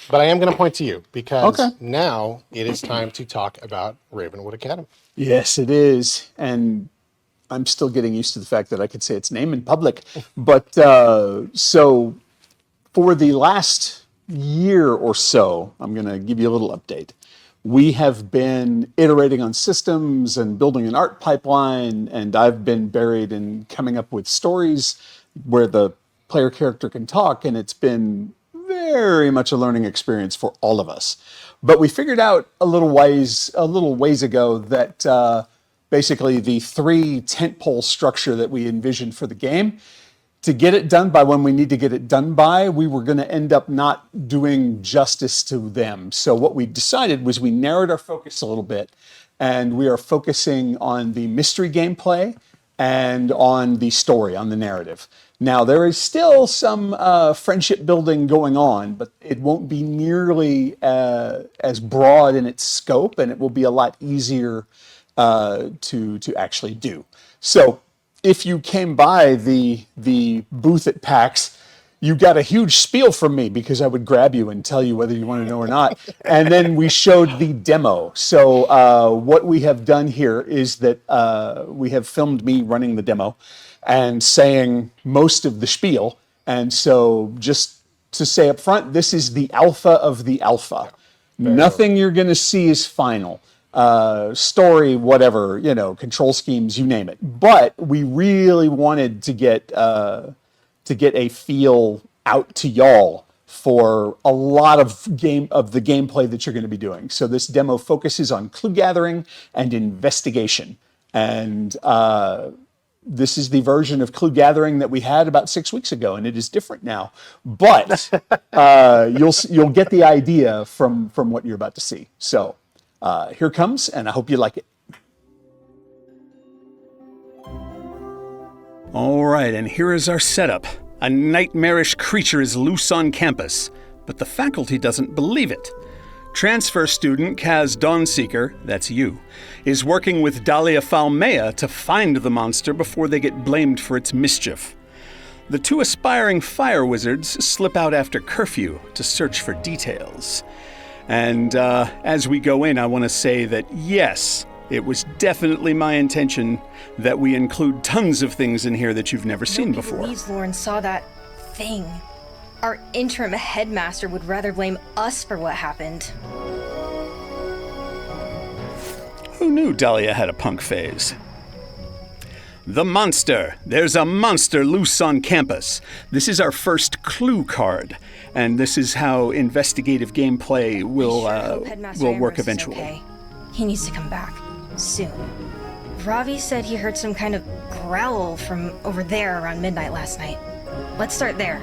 But I am going to point to you because Okay. now it is time to talk about Ravenwood Academy. Yes, it is. And I'm still getting used to the fact that I could say its name in public. But so for the last year or so, I'm going to give you a little update. We have been iterating on systems and building an art pipeline, and I've been buried in coming up with stories where the player character can talk, and it's been very much a learning experience for all of us. But we figured out a little ways ago that basically the three tentpole structure that we envisioned for the game, to get it done by when we need to get it done by, we were going to end up not doing justice to them. So what we decided was we narrowed our focus a little bit, and we are focusing on the mystery gameplay and on the story, on the narrative. Now, there is still some friendship building going on, but it won't be nearly as broad in its scope, and it will be a lot easier to actually do. So if you came by the booth at PAX, you got a huge spiel from me because I would grab you and tell you whether you want to know or not. And then we showed the demo. So what we have done here is that we have filmed me running the demo and saying most of the spiel. And so just to say up front, this is the alpha of the alpha. Nothing you're going to see is final. Story, whatever, control schemes, you name it. But we really wanted to get a feel out to y'all for a lot of the gameplay that you're going to be doing. So this demo focuses on clue gathering and investigation. And this is the version of clue gathering that we had about 6 weeks ago, and it is different now. But you'll get the idea from what you're about to see. So here comes, and I hope you like it. All right, and here is our setup. A nightmarish creature is loose on campus, but the faculty doesn't believe it. Transfer student Kaz Dawnseeker, that's you, is working with Dahlia Falmea to find the monster before they get blamed for its mischief. The two aspiring fire wizards slip out after curfew to search for details. And as we go in, I want to say that yes, it was definitely my intention that we include tons of things in here that you've never seen before. Nobody believes Lauren saw that thing. Our interim headmaster would rather blame us for what happened. Who knew Dahlia had a punk phase? The monster. There's a monster loose on campus. This is our first clue card, and this is how investigative gameplay will work eventually. Okay. He needs to come back soon. Ravi said he heard some kind of growl from over there around midnight last night. Let's start there.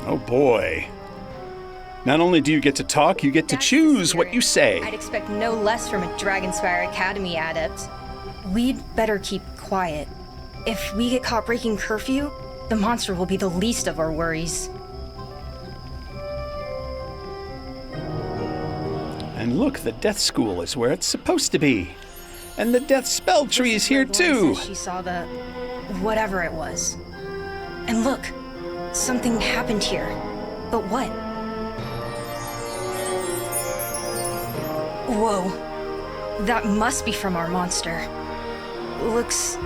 Oh boy. Not only do you get to talk, you get to choose what you say. I'd expect no less from a Dragonspire Academy adept. We'd better keep quiet. If we get caught breaking curfew, the monster will be the least of our worries. And look, the Death School is where it's supposed to be. And the Death Spell Tree is here too. She saw the... whatever it was. And look, something happened here. But what? Whoa. That must be from our monster. Looks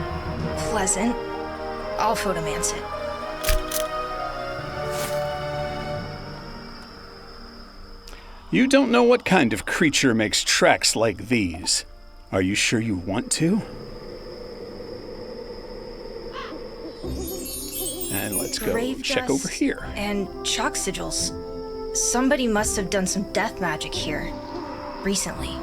pleasant. I'll photomance it. You don't know what kind of creature makes tracks like these. Are you sure you want to? And let's go Grave check dust over here. And chalk sigils. Somebody must have done some death magic here recently.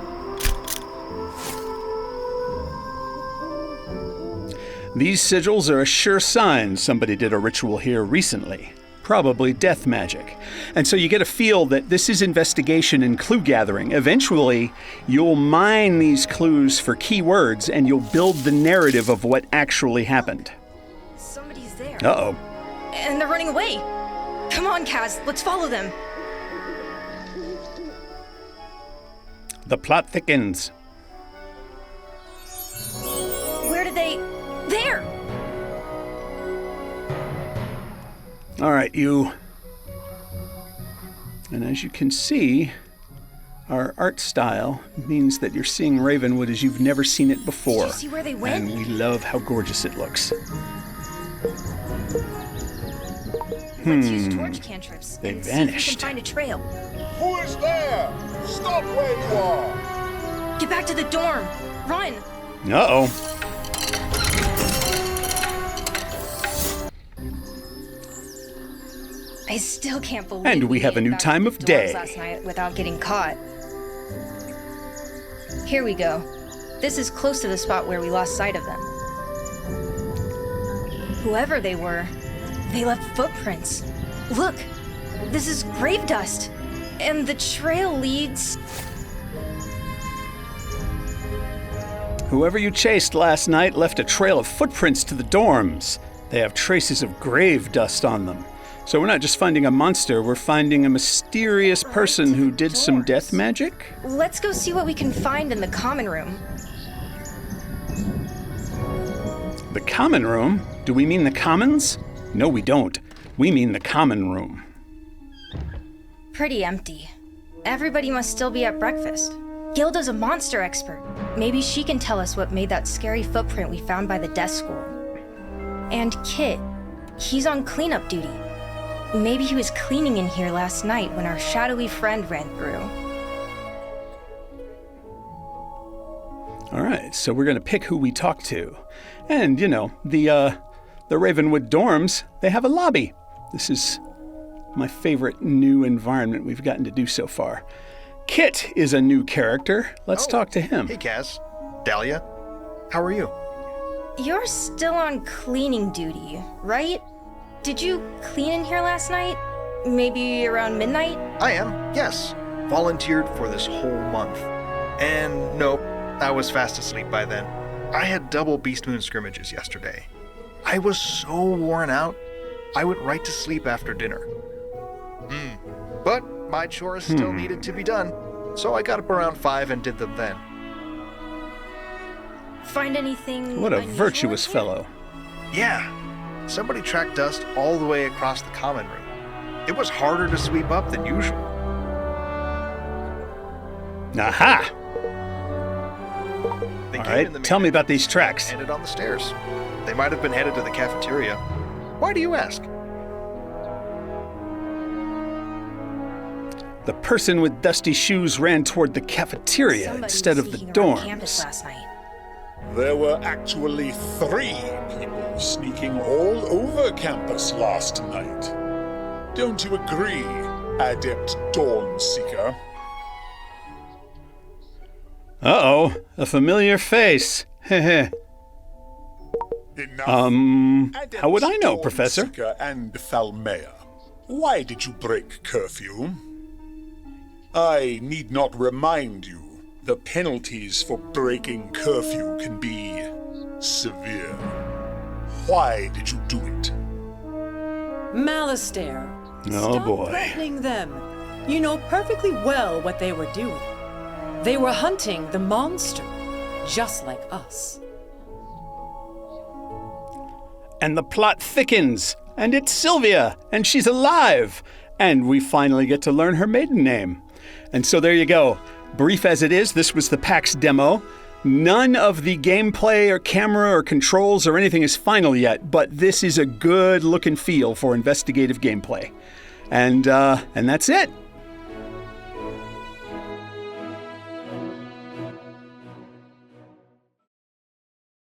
These sigils are a sure sign somebody did a ritual here recently. Probably death magic. And so you get a feel that this is investigation and clue gathering. Eventually, you'll mine these clues for keywords and you'll build the narrative of what actually happened. Somebody's there. Uh-oh. And they're running away. Come on, Kaz, let's follow them. The plot thickens. Where did they... There! All right, you. And as you can see, our art style means that you're seeing Ravenwood as you've never seen it before. Did you see where they went? And we love how gorgeous it looks. Let's use torch cantrips They and vanished. see if we can find a trail. Who is there? Stop where you are! Get back to the dorm! Run! Uh-oh. I still can't believe And we have a made new it back time to of the dorms day. last night without getting caught. Here we go. This is close to the spot where we lost sight of them. Whoever they were, they left footprints. Look, this is grave dust, and the trail leads... Whoever you chased last night left a trail of footprints to the dorms. They have traces of grave dust on them. So we're not just finding a monster, we're finding a mysterious person who did some death magic? Let's go see what we can find in the common room. The common room? Do we mean the commons? No, we don't. We mean the common room. Pretty empty. Everybody must still be at breakfast. Gilda's a monster expert. Maybe she can tell us what made that scary footprint we found by the desk school. And Kit, he's on cleanup duty. Maybe he was cleaning in here last night when our shadowy friend ran through. All right, so we're going to pick who we talk to. And, you know, the Ravenwood dorms, they have a lobby. This is my favorite new environment we've gotten to do so far. Kit is a new character. Let's talk to him. Hey, Kaz. Dahlia. How are you? You're still on cleaning duty, right? Did you clean in here last night? Maybe around midnight? I am, yes. Volunteered for this whole month. And nope, I was fast asleep by then. I had double Beast Moon scrimmages yesterday. I was so worn out, I went right to sleep after dinner. But my chores still needed to be done, so I got up around 5 and did them then. Find anything What a unusual virtuous in here? fellow. Yeah, somebody tracked dust all the way across the common room. It was harder to sweep up than usual. Aha! They All came right, in the tell me main about these tracks. Ended on the stairs. They might have been headed to the cafeteria. Why do you ask? The person with dusty shoes ran toward the cafeteria Somebody instead was of the sneaking around campus dorms. last night. There were actually 3 people sneaking all over campus last night. Don't you agree, Adept Dawnseeker? Uh-oh, a familiar face. Heh. Enough. Adept How would I know, Professor? Dawnseeker and Falmea, why did you break curfew? I need not remind you, the penalties for breaking curfew can be severe. Why did you do it? Malastare. Oh, Stop boy. threatening them. You know perfectly well what they were doing. They were hunting the monster, just like us. And the plot thickens, and it's Sylvia, and she's alive, and we finally get to learn her maiden name. And so there you go. Brief as it is, this was the PAX demo. None of the gameplay or camera or controls or anything is final yet, but this is a good look and feel for investigative gameplay. And that's it.